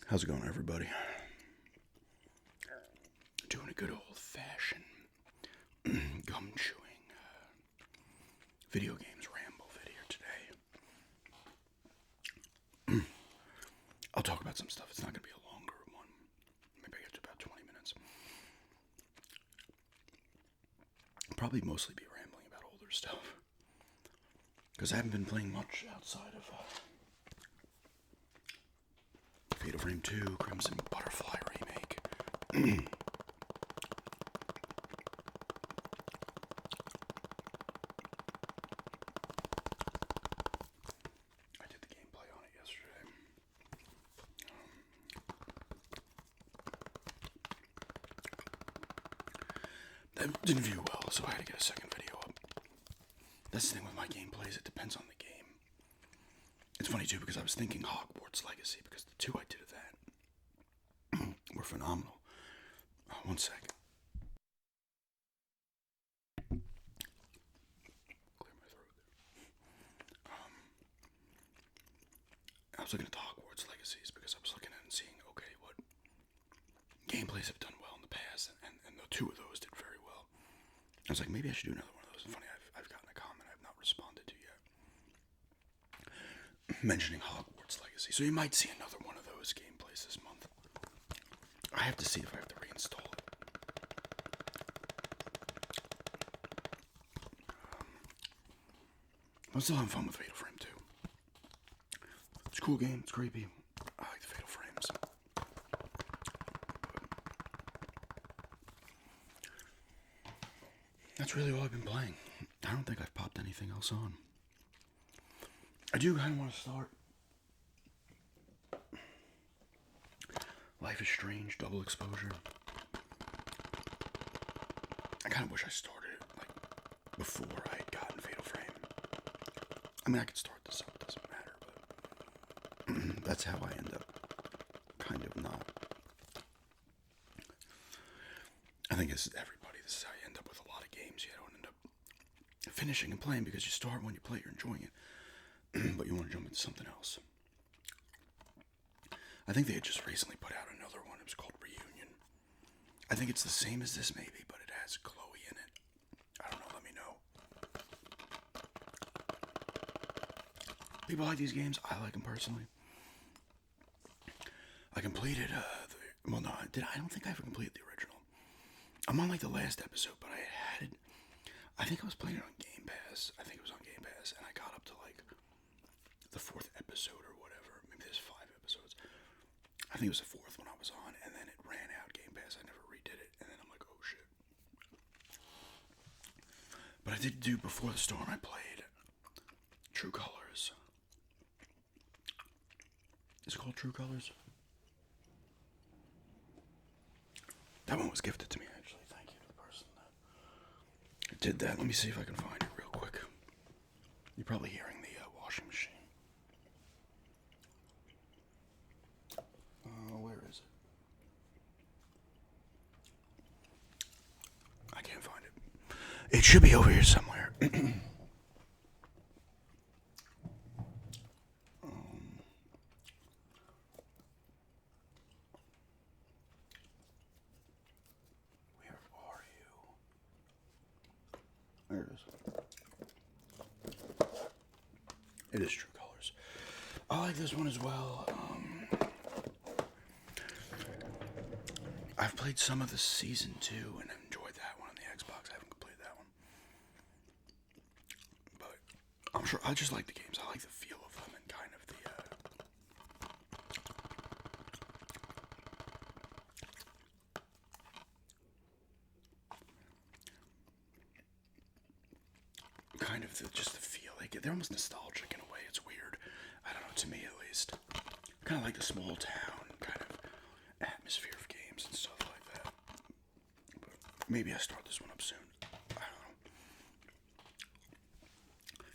How's it going, everybody? Doing a good old-fashioned gum chewing video games ramble video today. I'll talk about some stuff. It's not going to be a longer one. Maybe I get to about 20 minutes. I'll probably mostly be rambling about older stuff because I haven't been playing much outside of Fatal Frame 2, Crimson Butterfly Remake. I did the gameplay on it yesterday. That didn't view well, so I had to get a second video up. That's the thing with my gameplays, it depends on the game. It's funny too because I was thinking Hogwarts Legacy because the two I did of that were phenomenal. One sec. Clear my throat there. I was looking at the Hogwarts Legacies because I was looking at it and seeing, okay, what gameplays have done well in the past, and the two of those did very well. I was like, maybe I should do another one of those. And funny, I've gotten a comment I've not responded to yet mentioning Hogwarts Legacy. So you might see another one of those gameplays this month. I have to see if I have to reinstall it. I'm still having fun with Fatal Frame 2. It's a cool game, it's creepy. I like the Fatal Frames. That's really all I've been playing. I don't think I've popped anything else on. I do kind of want to start Life is Strange, Double Exposure. I kind of wish I started it like before I had gotten Fatal Frame. I mean, I could start this up, it doesn't matter, but that's how I end up kind of not. I think this is everybody. This is how you end up with a lot of games. You don't end up finishing and playing because you start when you play, you're enjoying it, but you want to jump into something else. I think they had just recently put out another one. It was called Reunion. I think it's the same as this maybe, but it has Chloe in it. I don't know, let me know. People like these games. I like them personally. I completed, I don't think I ever completed the original. I'm on like the last episode, but I think I was playing it on Game Pass. I think it was on Game Pass, and I got up to like the 4th episode or whatever. Maybe there's 5 episodes. I think it was the 4th one I was on, and then it ran out Game Pass. I never redid it, and then I'm like, oh shit. But I did do Before the Storm. I played True Colors. Is it called True Colors? That one was gifted to me, actually. Thank you to the person that did that. Let me see if I can find it real quick. You're probably hearing the washing machine. Where is it? I can't find it. It should be over here somewhere. Where are you? There it is. It is True Colors. I like this one as well. I've played some of the season 2 and enjoyed that one on the Xbox. I haven't completed that one. But I'm sure I just like the games. I like the feel of them and kind of just the feel. They're almost nostalgic in a way. It's weird. I don't know, to me at least. I kind of like the small town kind of atmosphere of games and stuff like that. But maybe I start this one up soon. I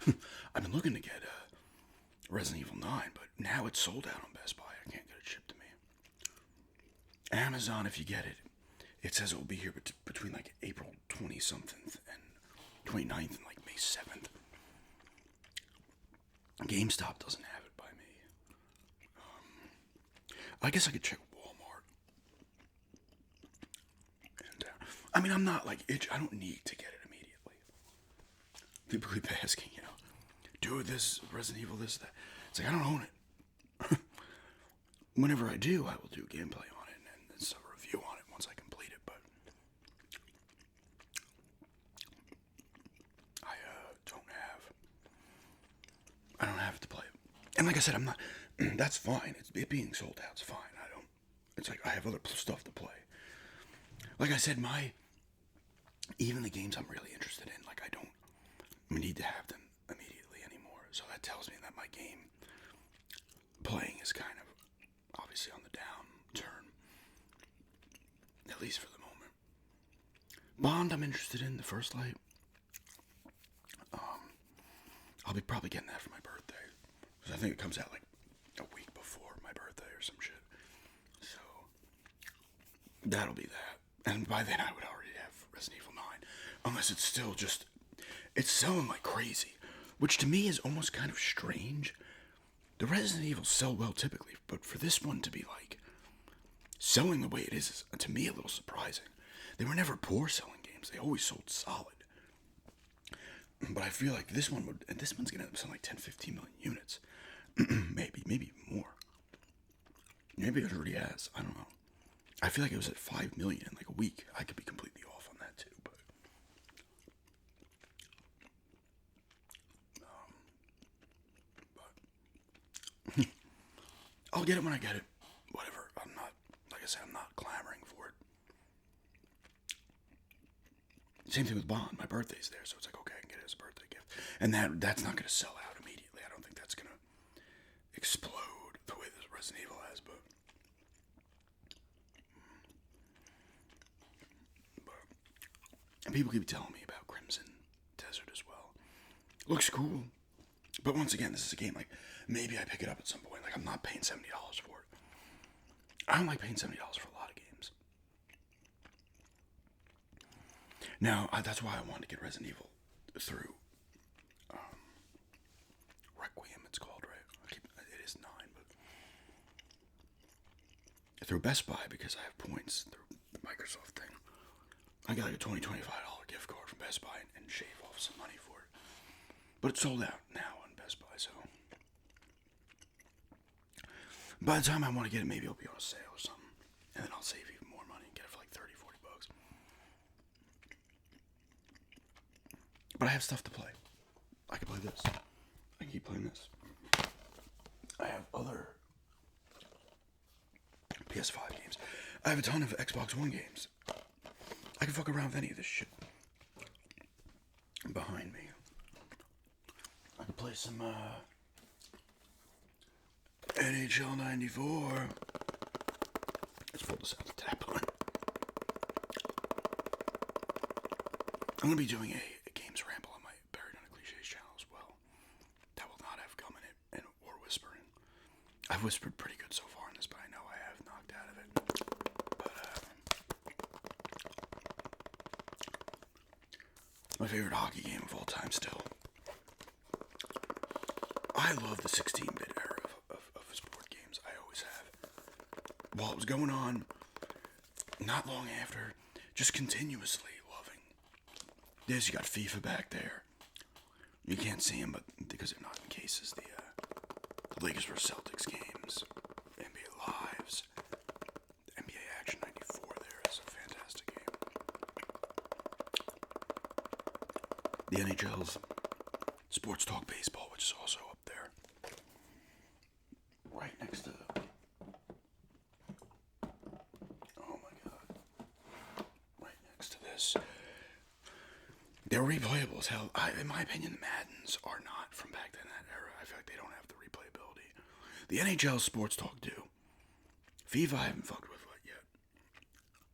don't know. I've been looking to get Resident Evil 9, but now it's sold out on Best Buy. I can't get it shipped to me. Amazon, if you get it, it says it will be here between like April 20-something and 29th and like May 7th. GameStop doesn't have it by me. I guess I could check Walmart. And, I mean, I'm not like itch. I don't need to get it immediately. People keep asking, do this Resident Evil, this, that. It's like I don't own it. Whenever I do, I will do gameplay on it and some review on it once I complete it. But I don't have to play it. And like I said, I'm not. That's fine. It being sold out's fine. I don't. It's like I have other stuff to play. Like I said, even the games I'm really interested in, like I don't need to have them immediately anymore. So that tells me that my game playing is kind of obviously on the downturn, at least for the moment. Bond, I'm interested in the First Light. I'll be probably getting that for my birthday, because I think it comes out like a week before my birthday or some shit. So that'll be that, and by then I would already have Resident Evil 9, unless it's still just it's selling like crazy, which to me is almost kind of strange. The Resident Evils sell well typically, but for this one to be like selling the way it is to me a little surprising. They were never poor selling games; they always sold solid. But I feel like this one would, and this one's gonna sell like 10, 15 million units, maybe more. Maybe it already has. I don't know. I feel like it was at 5 million in like a week. I could be completely off on that too, but I'll get it when I get it. Whatever. I'm not, like I said, I'm not clamoring for it. Same thing with Bond. My birthday's there, so it's like, okay, I can get it as a birthday gift. And that's not going to sell out immediately. I don't think that's going to explode the way this Resident Evil has, but and people keep telling me about Crimson Desert as well. Looks cool. But once again, this is a game, like, maybe I pick it up at some point. Like, I'm not paying $70 for it. I don't like paying $70 for a lot of games. Now, that's why I wanted to get Resident Evil through Requiem, it's called, right? It is 9, but through Best Buy, because I have points through the Microsoft thing. I got like a $20, $25 gift card from Best Buy and shave off some money for it. But it's sold out now on Best Buy, so by the time I want to get it, maybe it'll be on a sale or something. And then I'll save even more money and get it for like 30, 40 bucks. But I have stuff to play. I can play this. I can keep playing this. I have other PS5 games. I have a ton of Xbox One games. I can fuck around with any of this shit. Behind me, I can play some NHL 94. Let's fold this out the tap on. I'm going to be doing a games ramble on my Buried on a Cliches channel as well. That will not have gum in it or whispering. I've whispered pretty good so far in this, but I know I have knocked out of it. But my favorite hockey game of all time still. I love the 16-bit era of sport games. I always have. While it was going on, not long after, just continuously loving. This, you got FIFA back there. You can't see them, but because they're not in cases, the Lakers vs. Celtics games, NBA Lives, the NBA Action 94 there is a fantastic game. The NHL's Sports Talk Baseball, which is also up there. Right next to oh my god. Right next to this. They're replayable as hell. In my opinion, the Maddens are not from back then, that era. I feel like they don't have the replayability. The NHL Sports Talk do. FIFA I haven't fucked with yet.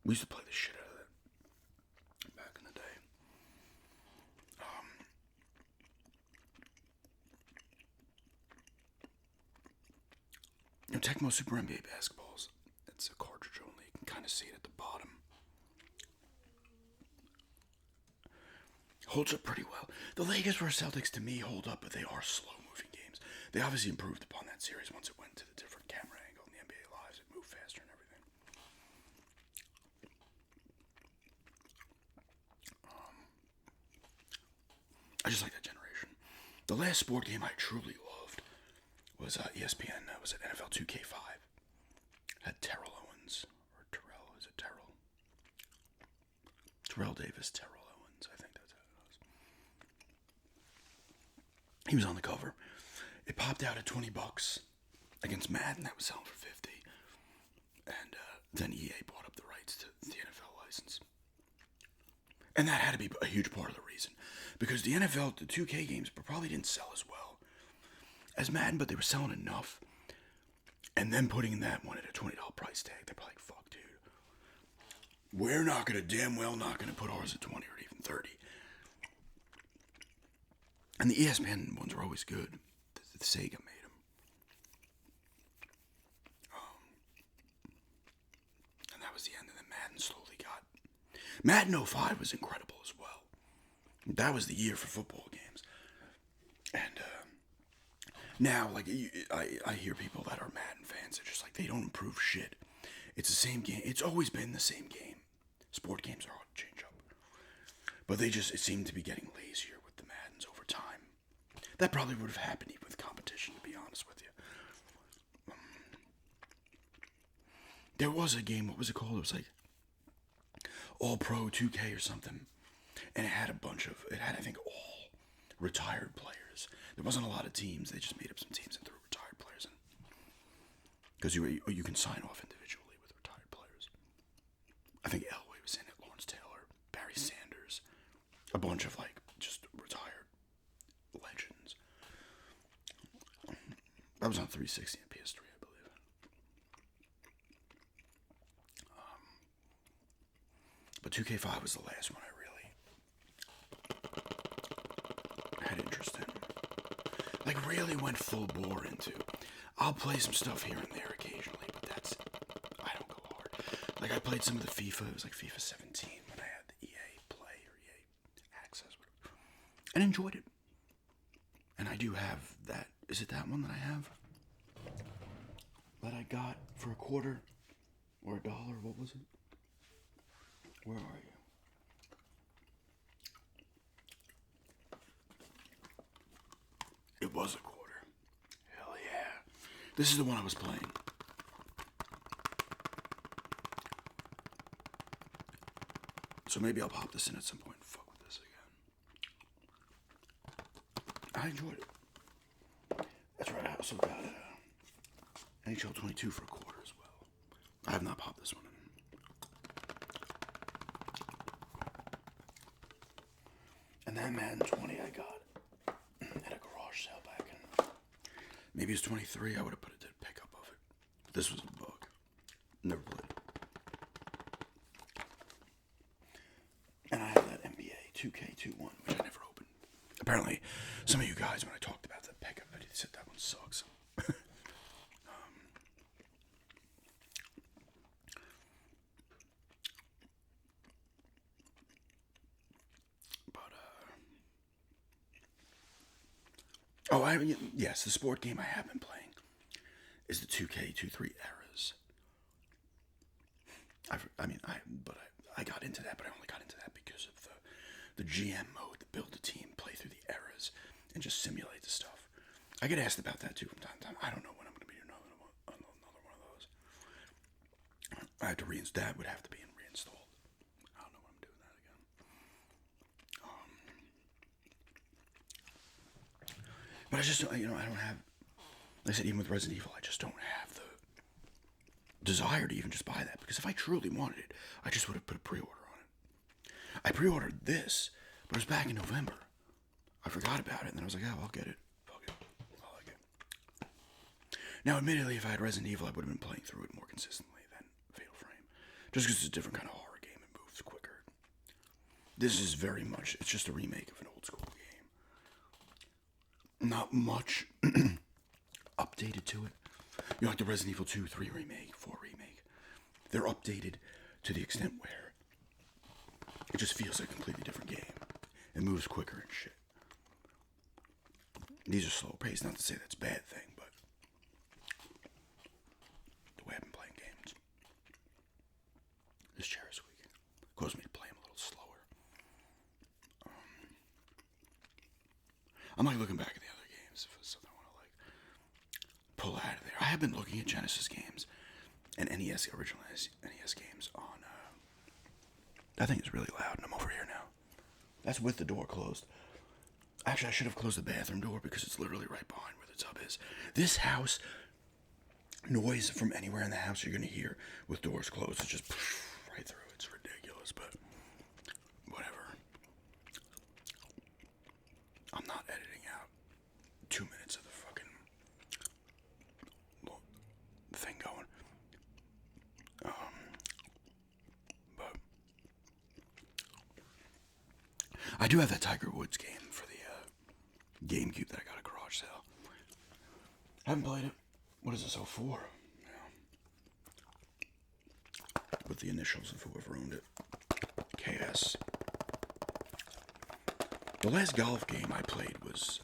We used to play the shit out of that back in the day. Tecmo Super NBA Basketballs. It's a cartridge only. You can kind of see it at the bottom. Holds up pretty well. The Lakers vs. Celtics to me hold up, but they are slow-moving games. They obviously improved upon that series once it went to the different camera angle in the NBA Lives. It moved last sport game I truly loved was ESPN. Was it NFL 2K5? Had Terrell Owens or Terrell? Is it Terrell? Terrell Davis, Terrell Owens. I think that's how it was. He was on the cover. It popped out at $20 against Madden that was selling for $50, and then EA bought up the rights to the NFL license. And that had to be a huge part of the reason. Because the NFL, the 2K games probably didn't sell as well as Madden, but they were selling enough. And then putting that one at a $20 price tag, they're probably like, fuck, dude. We're not going to, damn well not going to put ours at 20 or even 30. And the ESPN ones are always good. The Sega made them. And that was the end, and then Madden slowly got... Madden 05 was incredible as well. That was the year for football games. And now, like, I hear people that are Madden fans, they're just like, they don't improve shit. It's the same game. It's always been the same game. Sport games are hard to change up. But it seemed to be getting lazier with the Maddens over time. That probably would have happened even with competition, to be honest with you. There was a game, what was it called? It was like All Pro 2K or something. And it had I think, all retired players. There wasn't a lot of teams. They just made up some teams and threw retired players in. Because you can sign off individually with retired players. I think Elway was in it, Lawrence Taylor, Barry Sanders. A bunch of, like, just retired legends. That was on 360 and PS3, I believe. But 2K5 was the last one I really had interest in. Like, really went full bore into. I'll play some stuff here and there occasionally, but I don't go hard. Like, I played some of the FIFA. It was like FIFA 17 when I had the EA Play or EA Access, whatever, and enjoyed it. And I do have that. Is it that one that I have? That I got for $0.25 or $1? What was it? Where are you? It was $0.25. Hell yeah. This is the one I was playing. So maybe I'll pop this in at some point and fuck with this again. I enjoyed it. That's right, I also got NHL 22 for $0.25 as well. I have not popped this one in. And that Madden 20 I got at a garage sale back in, maybe it's 23, I would have put a dead pickup of it. This was a bug. Never played it. And I have that NBA 2K21, which I never opened. Apparently, some of you guys, when I talked about the pickup, they said that one sucks. Yes, the sport game I have been playing is the 2K23 eras. I got into that, but I only got into that because of the GM mode, the build a team, play through the eras, and just simulate the stuff. I get asked about that too from time to time. I don't know when I'm going to be another one of those. I have to reinstall. That would have to be reinstalled. I don't know when I'm doing that again. But I just, I don't have, like I said, even with Resident Evil, I just don't have the desire to even just buy that. Because if I truly wanted it, I just would have put a pre-order on it. I pre-ordered this, but it was back in November. I forgot about it, and then I was like, oh, I'll get it. Fuck it. I like it. Now, admittedly, if I had Resident Evil, I would have been playing through it more consistently than Fatal Frame. Just because it's a different kind of horror game. It moves quicker. This is very much, it's just a remake of an old school game. Not much updated to it. You know, like the Resident Evil 2, 3 remake, 4 remake. They're updated to the extent where it just feels like a completely different game. It moves quicker and shit. These are slow paced, not to say that's a bad thing, but the way I've been playing games. This chair is squeaking. Caused me to play them a little slower. I'm like looking back at the pull out of there. I have been looking at Genesis games and NES, original NES games on. That thing is really loud, and I'm over here now. That's with the door closed. Actually, I should have closed the bathroom door because it's literally right behind where the tub is. This house, noise from anywhere in the house you're going to hear with doors closed. It's just right through. It's ridiculous, but whatever. I'm not editing out 2 minutes of the fucking thing going. But I do have that Tiger Woods game for the GameCube that I got at garage sale. Haven't played it. What is this, 04? Yeah. With the initials of whoever owned it. KS. The last golf game I played was,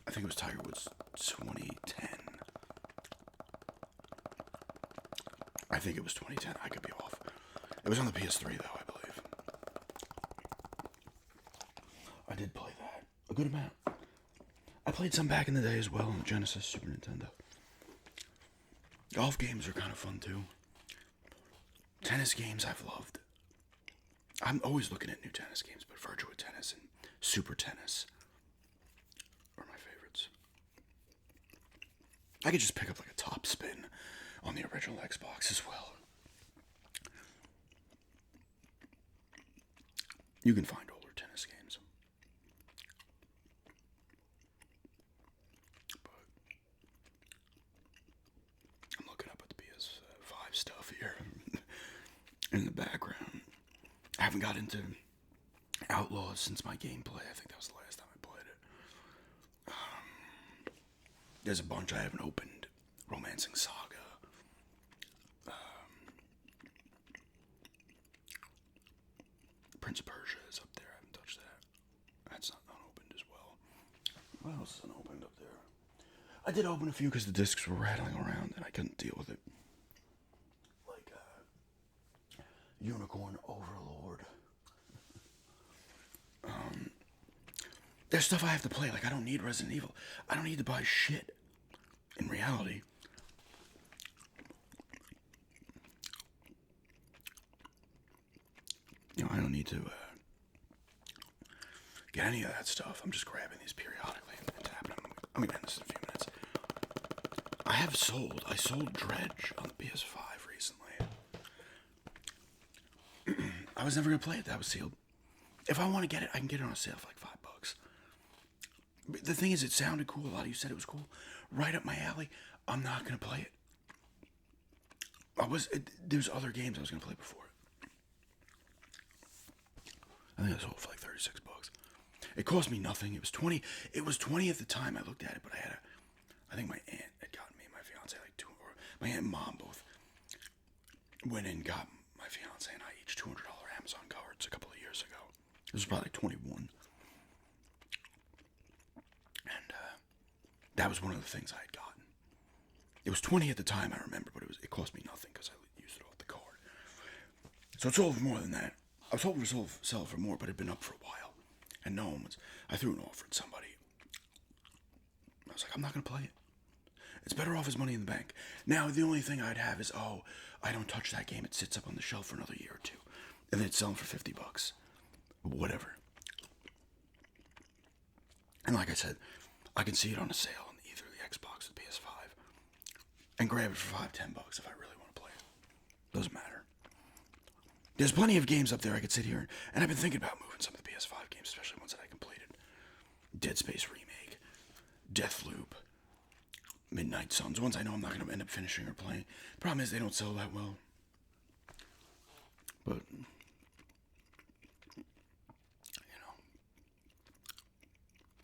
I think it was Tiger Woods 2010. I think it was 2010. I could be off. It was on the PS3 though, I believe. I did play that. A good amount. I played some back in the day as well on Genesis, Super Nintendo. Golf games are kind of fun too. Tennis games I've loved. I'm always looking at new tennis games, but Virtua Tennis and Super Tennis are my favorites. I could just pick up like a top spin on the original Xbox as well. You can find older tennis games. But I'm looking up at the PS5 stuff here in the background. I haven't got into Outlaws since my gameplay. I think that was the last time I played it. There's a bunch I haven't opened. Romancing Saga. Prince of Persia is up there. I haven't touched that. That's not unopened as well. What else is unopened up there? I did open a few because the discs were rattling around and I couldn't deal with it. Like, Unicorn Overlord. There's stuff I have to play. Like, I don't need Resident Evil. I don't need to buy shit. In reality. You know, I don't need to get any of that stuff. I'm just grabbing these periodically and tapping them. I'm gonna end this in a few minutes. I sold Dredge on the PS5 recently. I was never gonna play it. That was sealed. If I want to get it, I can get it on a sale for like $5. The thing is, it sounded cool. A lot of you said it was cool. Right up my alley. I'm not gonna play it. There's other games I was gonna play before it. I think I sold it for like $36. It cost me nothing. It was 20. It was 20 at the time I looked at it, but I think my aunt had gotten me and my fiance or my aunt and mom both went and got my fiance and I each $200 Amazon cards a couple of years ago. It was probably like 21. And that was one of the things I had gotten. It was 20 at the time, I remember, but it cost me nothing because I used it off the card. So it sold for more than that. I was hoping to sell for more, but it had been up for a while. And no one was. I threw an offer at somebody. I was like, I'm not going to play it. It's better off as money in the bank. Now, the only thing I'd have is, I don't touch that game. It sits up on the shelf for another year or two. And then it's selling for $50. Whatever. And like I said, I can see it on a sale on either the Xbox or the PS5. And grab it for $5, $10 if I really want to play it. Doesn't matter. There's plenty of games up there I could sit here and I've been thinking about moving some of the PS5 games, especially ones that I completed. Dead Space Remake, Deathloop, Midnight Suns, ones I know I'm not going to end up finishing or playing. Problem is they don't sell that well. But, you know,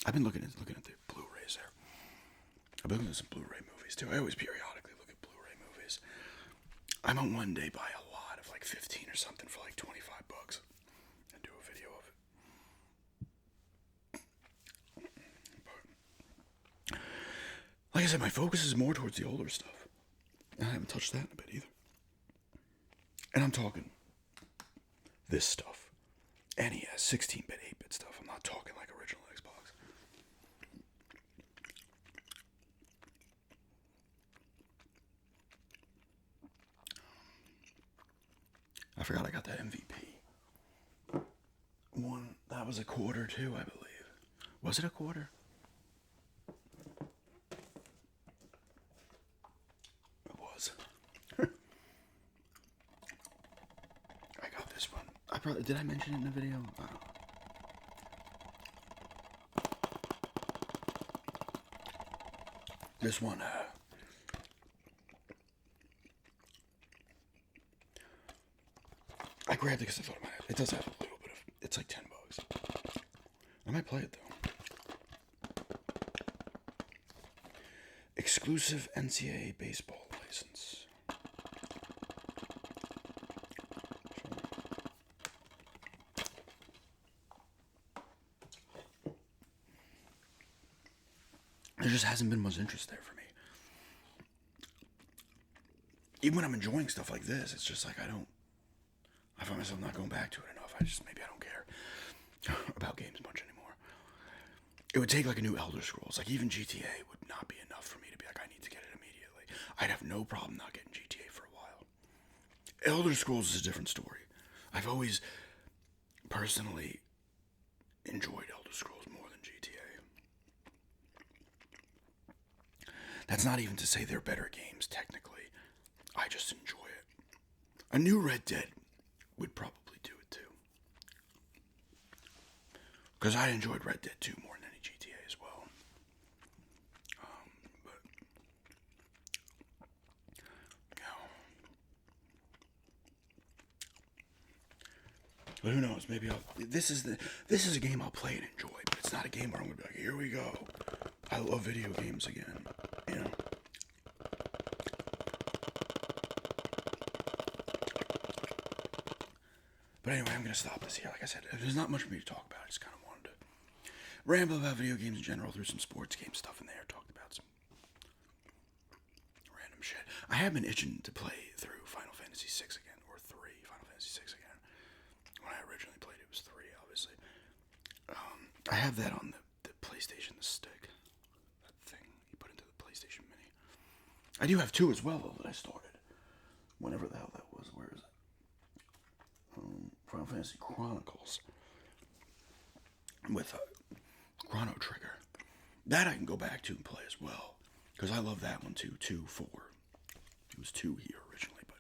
I've been looking at the Blu-rays there. I've been looking at some Blu-ray movies too. I always periodically look at Blu-ray movies. I might one day buy a lot of like 15 or something for like $25 and do a video of it. But, like I said, my focus is more towards the older stuff. And I haven't touched that in a bit either. And I'm talking this stuff. NES, 16-bit, 8-bit stuff. I'm not talking like original Xbox. I forgot I got that MVP. One, that was a quarter too, I believe. Was it a quarter? It was. I got this one. Did I mention it in the video? I don't know. This one, I grabbed it because I thought it does have a little bit of, it's like $10. I might play it though. Exclusive NCAA baseball license. There just hasn't been much interest there for me. Even when I'm enjoying stuff like this, it's just like I find myself not going back to it enough. Maybe I don't care about games much anymore. It would take like a new Elder Scrolls. Like even GTA would not be enough for me to be like, I need to get it immediately. I'd have no problem not getting GTA for a while. Elder Scrolls is a different story. I've always personally enjoyed Elder Scrolls more than GTA. That's not even to say they're better games, technically. I just enjoy it. A new Red Dead would probably do it too. Because I enjoyed Red Dead 2 more than any GTA as well. But who knows? Maybe this is a game I'll play and enjoy, but it's not a game where I'm gonna be like, here we go. I love video games again. You know. But anyway, I'm gonna stop this here. Like I said, there's not much for me to talk about. I just kind of wanted to ramble about video games in general, through some sports game stuff in there, talked about some random shit. I have been itching to play through Final Fantasy 6 again, or 3, Final Fantasy 6 again. When I originally played it was 3, obviously. I have that on the PlayStation, the stick. That thing you put into the PlayStation Mini. I do have 2 as well, though, that I started. Whenever the hell that was. Where is it? Final Fantasy Chronicles. With a Chrono Trigger. That I can go back to and play as well. Because I love that one too. 2, 4. It was 2 here originally, but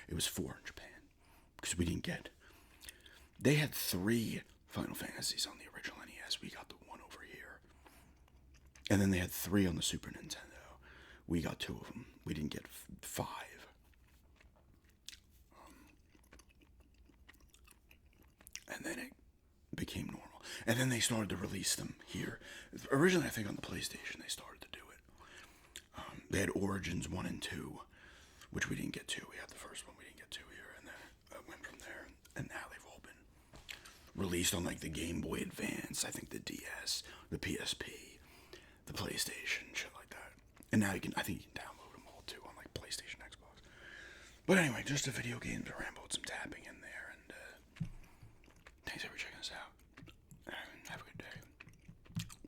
it was 4 in Japan. Because we didn't get... They had 3 Final Fantasies on the original NES. We got the 1 over here. And then they had 3 on the Super Nintendo. We got 2 of them. We didn't get 5. And then it became normal. And then they started to release them here. Originally, I think on the PlayStation, they started to do it. They had Origins 1 and 2, which we didn't get to. We had the first one, we didn't get to here. And then it went from there. And now they've all been released on like the Game Boy Advance, I think the DS, the PSP, the PlayStation, shit like that. And now I think you can download them all too on like PlayStation, Xbox. But anyway, just a video game to ramble with some tapping in.